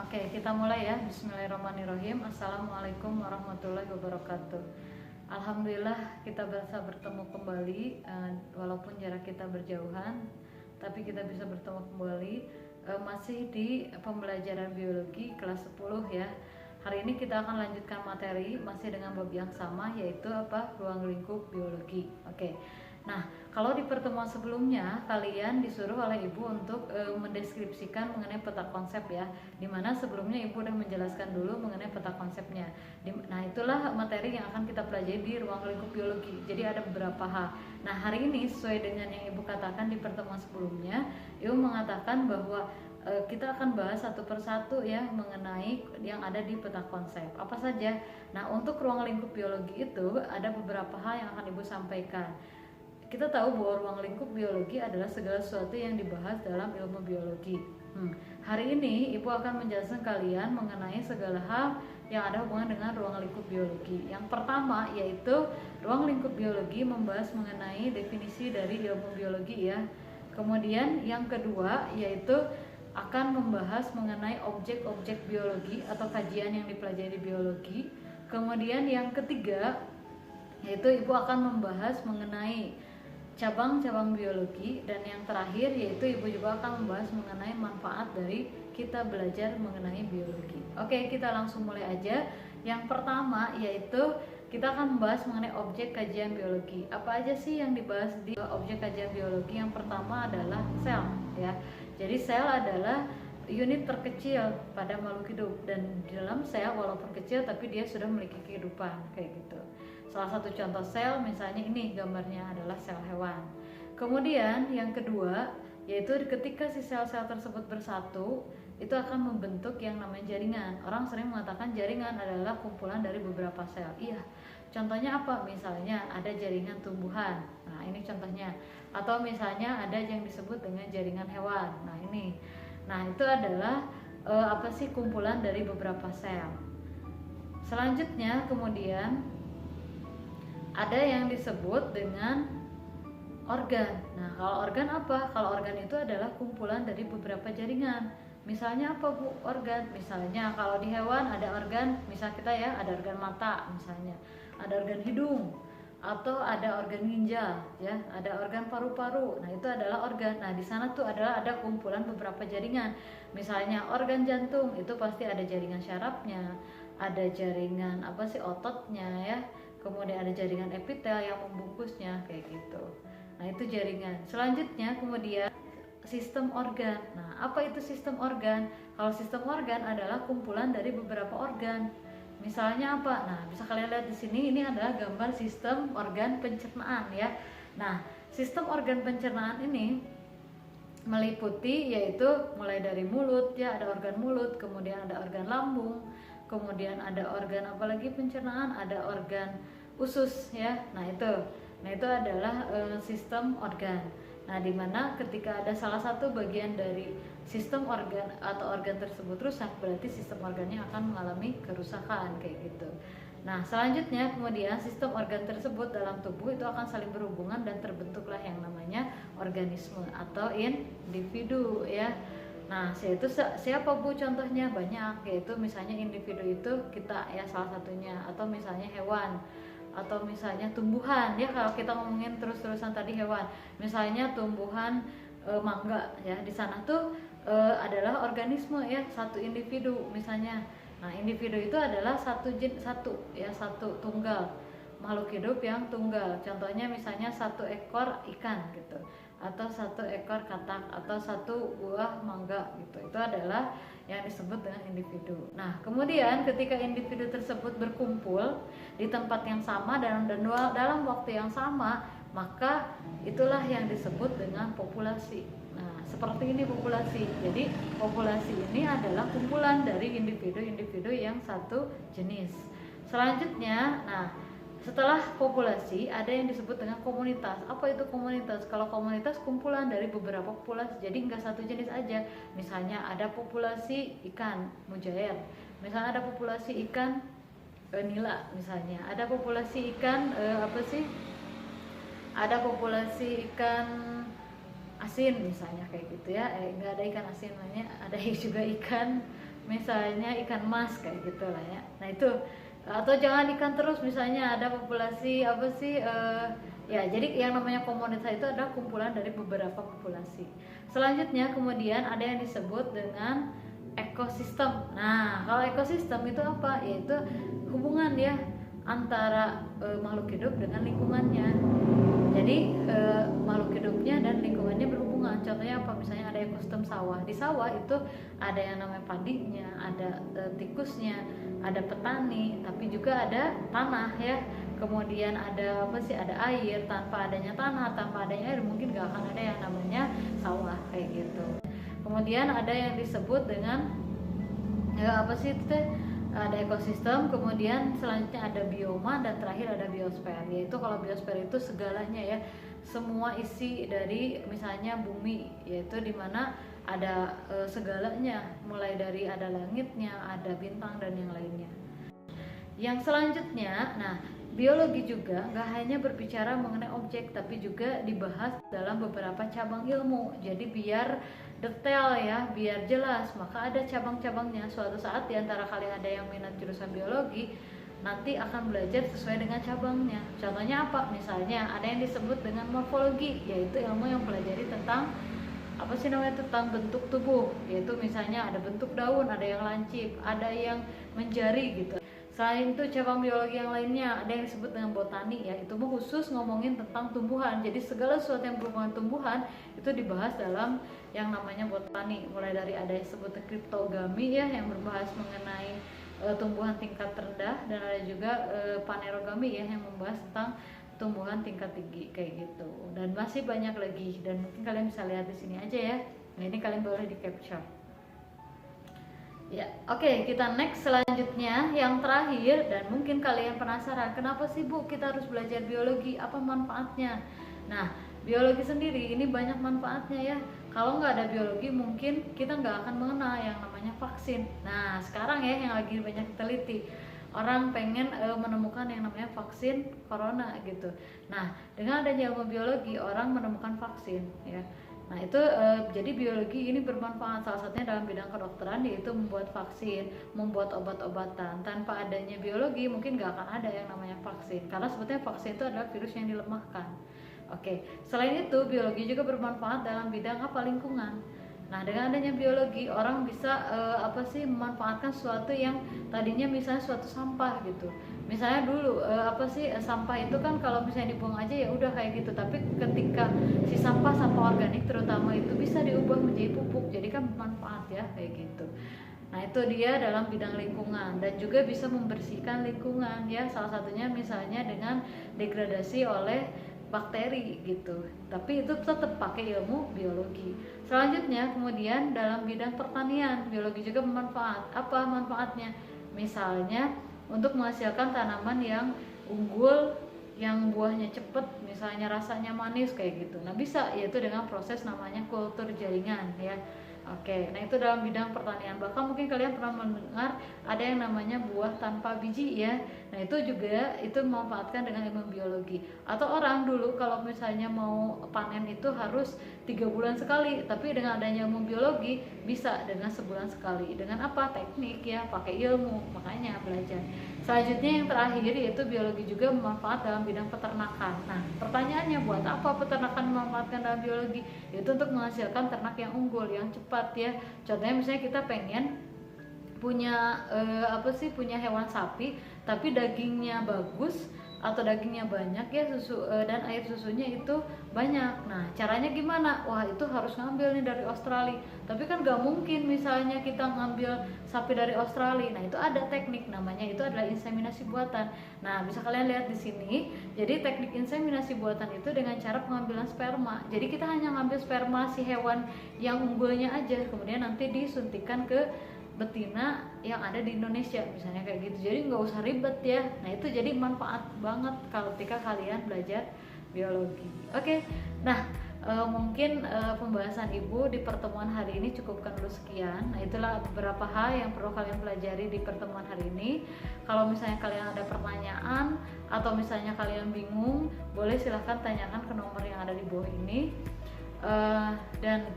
Oke, kita mulai ya. Bismillahirrahmanirrahim. Assalamualaikum warahmatullahi wabarakatuh. Alhamdulillah kita bisa bertemu kembali, walaupun jarak kita berjauhan, tapi kita bisa bertemu kembali masih di pembelajaran biologi kelas 10 ya. Hari ini kita akan lanjutkan materi masih dengan bab yang sama, yaitu ruang lingkup biologi. Oke. Nah, kalau di pertemuan sebelumnya kalian disuruh oleh ibu untuk mendeskripsikan mengenai peta konsep ya, dimana sebelumnya ibu udah menjelaskan dulu mengenai peta konsepnya. Nah, itulah materi yang akan kita pelajari di ruang lingkup biologi. Jadi ada beberapa hal. Nah, hari ini sesuai dengan yang ibu katakan di pertemuan sebelumnya, ibu mengatakan bahwa kita akan bahas satu persatu ya mengenai yang ada di peta konsep apa saja. Nah, untuk ruang lingkup biologi itu ada beberapa hal yang akan ibu sampaikan. Kita tahu bahwa ruang lingkup biologi adalah segala sesuatu yang dibahas dalam ilmu biologi. Hari ini ibu akan menjelaskan kalian mengenai segala hal yang ada hubungan dengan ruang lingkup biologi. Yang pertama yaitu ruang lingkup biologi membahas mengenai definisi dari ilmu biologi ya. Kemudian yang kedua yaitu akan membahas mengenai objek-objek biologi atau kajian yang dipelajari biologi. Kemudian yang ketiga yaitu ibu akan membahas mengenai cabang-cabang biologi, dan yang terakhir yaitu ibu juga akan membahas mengenai manfaat dari kita belajar mengenai biologi. Oke, kita langsung mulai aja. Yang pertama yaitu kita akan membahas mengenai objek kajian biologi. Apa aja sih yang dibahas di objek kajian biologi? Yang pertama adalah sel ya. Jadi sel adalah unit terkecil pada makhluk hidup, dan di dalam sel walaupun kecil tapi dia sudah memiliki kehidupan kayak gitu. Salah satu contoh sel misalnya ini gambarnya adalah sel hewan. Kemudian yang kedua yaitu ketika si sel-sel tersebut bersatu itu akan membentuk yang namanya jaringan. Orang sering mengatakan jaringan adalah kumpulan dari beberapa sel. Iya. Contohnya apa? Misalnya ada jaringan tumbuhan. Nah, ini contohnya. Atau misalnya ada yang disebut dengan jaringan hewan. Nah, ini. Nah, itu adalah kumpulan dari beberapa sel. Selanjutnya kemudian ada yang disebut dengan organ. Nah, kalau organ apa? Kalau organ itu adalah kumpulan dari beberapa jaringan. Misalnya apa Bu organ? Misalnya kalau di hewan ada organ, misal kita ya ada organ mata misalnya, ada organ hidung, atau ada organ ginjal ya, ada organ paru-paru. Nah, itu adalah organ. Nah, di sana tuh ada kumpulan beberapa jaringan. Misalnya organ jantung itu pasti ada jaringan syarafnya, ada jaringan ototnya ya. Kemudian ada jaringan epitel yang membungkusnya kayak gitu. Nah, itu jaringan. Selanjutnya kemudian sistem organ. Nah, apa itu sistem organ? Kalau sistem organ adalah kumpulan dari beberapa organ. Misalnya apa? Nah, bisa kalian lihat di sini, ini adalah gambar sistem organ pencernaan ya. Nah, sistem organ pencernaan ini meliputi yaitu mulai dari mulut ya, ada organ mulut, kemudian ada organ lambung, kemudian ada organ apalagi pencernaan, ada organ usus ya. Nah, itu adalah sistem organ. Nah, dimana ketika ada salah satu bagian dari sistem organ atau organ tersebut rusak, berarti sistem organnya akan mengalami kerusakan kayak gitu. Nah, selanjutnya kemudian sistem organ tersebut dalam tubuh itu akan saling berhubungan dan terbentuklah yang namanya organisme atau individu ya. Nah, yaitu siapa Bu contohnya? Banyak, yaitu misalnya individu itu kita ya salah satunya, atau misalnya hewan, atau misalnya tumbuhan ya. Kalau kita ngomongin terus-terusan tadi hewan, misalnya tumbuhan mangga ya, di sana tuh adalah organisme ya, satu individu misalnya. Nah, individu itu adalah satu tunggal, makhluk hidup yang tunggal. Contohnya misalnya satu ekor ikan gitu, atau satu ekor katak, atau satu buah mangga gitu. Itu adalah yang disebut dengan individu. Nah, kemudian ketika individu tersebut berkumpul di tempat yang sama dan dalam waktu yang sama, maka itulah yang disebut dengan populasi. Nah, seperti ini populasi. Jadi populasi ini adalah kumpulan dari individu-individu yang satu jenis. Selanjutnya, nah, setelah populasi ada yang disebut dengan komunitas. Apa itu komunitas? Kalau komunitas kumpulan dari beberapa populasi, jadi nggak satu jenis aja. Misalnya ada populasi ikan mujair, misalnya ada populasi ikan nila, misalnya ada populasi ikan ada populasi ikan asin misalnya kayak gitu ya. Nggak ada ikan asin, namanya ada juga ikan misalnya ikan mas kayak gitulah ya. Nah itu, atau jangan ikan terus, misalnya ada populasi apa sih ya, jadi yang namanya komunitas itu adalah kumpulan dari beberapa populasi. Selanjutnya kemudian ada yang disebut dengan ekosistem. Nah kalau ekosistem itu apa, yaitu hubungan ya antara makhluk hidup dengan lingkungannya. Jadi makhluk hidupnya dan lingkungannya berhubungan. Contohnya apa? Misalnya ada ekosistem sawah. Di sawah itu ada yang namanya padinya, ada tikusnya, ada petani, tapi juga ada tanah ya. Kemudian ada apa sih? Ada air. Tanpa adanya tanah, tanpa adanya air, mungkin gak akan ada yang namanya sawah kayak gitu. Kemudian ada yang disebut dengan apa sih itu teh? Ada ekosistem, kemudian selanjutnya ada bioma, dan terakhir ada biosfer. Yaitu kalau biosfer itu segalanya ya, semua isi dari misalnya bumi, yaitu dimana ada segalanya, mulai dari ada langitnya, ada bintang dan yang lainnya. Yang selanjutnya, nah biologi juga nggak hanya berbicara mengenai objek, tapi juga dibahas dalam beberapa cabang ilmu. Jadi biar detail ya, biar jelas, maka ada cabang-cabangnya. Suatu saat diantara kalian ada yang minat jurusan biologi, nanti akan belajar sesuai dengan cabangnya. Contohnya apa? Misalnya ada yang disebut dengan morfologi, yaitu ilmu yang pelajari tentang apa sih namanya, tentang bentuk tubuh, yaitu misalnya ada bentuk daun, ada yang lancip, ada yang menjari gitu. Selain itu cabang biologi yang lainnya ada yang disebut dengan botani ya, itu mah khusus ngomongin tentang tumbuhan. Jadi segala sesuatu yang berhubungan tumbuhan itu dibahas dalam yang namanya botani. Mulai dari ada yang disebut kriptogami ya, yang berbahas mengenai tumbuhan tingkat rendah, dan ada juga panerogami ya, yang membahas tentang tumbuhan tingkat tinggi kayak gitu. Dan masih banyak lagi, dan mungkin kalian bisa lihat di sini aja ya. Nah ini kalian boleh di capture. Ya, oke, kita next selanjutnya yang terakhir, dan mungkin kalian penasaran kenapa sih Bu kita harus belajar biologi, apa manfaatnya? Nah, biologi sendiri ini banyak manfaatnya ya. Kalau nggak ada biologi mungkin kita nggak akan mengenal yang namanya vaksin. Nah, sekarang ya yang lagi banyak diteliti, orang pengen menemukan yang namanya vaksin corona gitu. Nah, dengan adanya ilmu biologi orang menemukan vaksin ya. Nah itu jadi biologi ini bermanfaat, salah satunya dalam bidang kedokteran, yaitu membuat vaksin, membuat obat-obatan. Tanpa adanya biologi mungkin gak akan ada yang namanya vaksin, karena sebetulnya vaksin itu adalah virus yang dilemahkan. Oke, selain itu biologi juga bermanfaat dalam bidang apa? Lingkungan. Nah dengan adanya biologi orang bisa apa sih, memanfaatkan sesuatu yang tadinya misalnya suatu sampah gitu. Misalnya dulu apa sih, sampah itu kan kalau misalnya dibuang aja ya udah kayak gitu, tapi ketika si sampah organik terutama itu bisa diubah menjadi pupuk, jadi kan bermanfaat ya kayak gitu. Nah itu dia dalam bidang lingkungan, dan juga bisa membersihkan lingkungan ya, salah satunya misalnya dengan degradasi oleh bakteri gitu, tapi itu tetap pakai ilmu biologi. Selanjutnya kemudian dalam bidang pertanian, biologi juga bermanfaat. Apa manfaatnya? Misalnya untuk menghasilkan tanaman yang unggul, yang buahnya cepet, misalnya rasanya manis kayak gitu. Nah bisa, yaitu dengan proses namanya kultur jaringan ya. Oke, nah itu dalam bidang pertanian. Bahkan mungkin kalian pernah mendengar ada yang namanya buah tanpa biji ya. Nah itu juga itu memanfaatkan dengan ilmu biologi. Atau orang dulu kalau misalnya mau panen itu harus 3 bulan sekali, tapi dengan adanya ilmu biologi bisa dengan sebulan sekali. Dengan apa? Teknik ya, pakai ilmu, makanya belajar. Selanjutnya yang terakhir yaitu biologi juga bermanfaat dalam bidang peternakan. Nah pertanyaannya, buat apa peternakan memanfaatkan dalam biologi? Yaitu untuk menghasilkan ternak yang unggul, yang cepat ya. Contohnya misalnya kita pengen punya punya hewan sapi tapi dagingnya bagus atau dagingnya banyak ya, susu dan air susunya itu banyak. Nah caranya gimana? Wah itu harus ngambil nih dari Australia, tapi kan gak mungkin misalnya kita ngambil sapi dari Australia. Nah itu ada teknik, namanya itu adalah inseminasi buatan. Nah bisa kalian lihat di sini. Jadi teknik inseminasi buatan itu dengan cara pengambilan sperma. Jadi kita hanya ngambil sperma si hewan yang unggulnya aja, kemudian nanti disuntikan ke betina yang ada di Indonesia misalnya kayak gitu. Jadi nggak usah ribet ya. Nah itu jadi manfaat banget kalau ketika kalian belajar biologi. Oke. Nah mungkin pembahasan ibu di pertemuan hari ini cukupkan dulu sekian. Nah itulah beberapa hal yang perlu kalian pelajari di pertemuan hari ini. Kalau misalnya kalian ada pertanyaan atau misalnya kalian bingung, boleh silahkan tanyakan ke nomor yang ada di bawah ini. Dan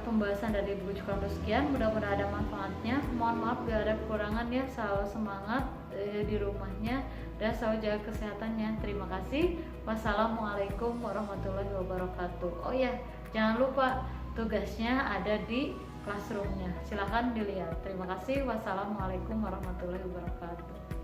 pembahasan dari buku Cukup sekian, mudah-mudahan ada manfaatnya. Mohon maaf bila ada kekurangan ya, selalu semangat di rumahnya dan selalu jaga kesehatannya. Terima kasih. Wassalamualaikum warahmatullahi wabarakatuh. Oh ya, jangan lupa tugasnya ada di classroomnya, silahkan dilihat. Terima kasih. Wassalamualaikum warahmatullahi wabarakatuh.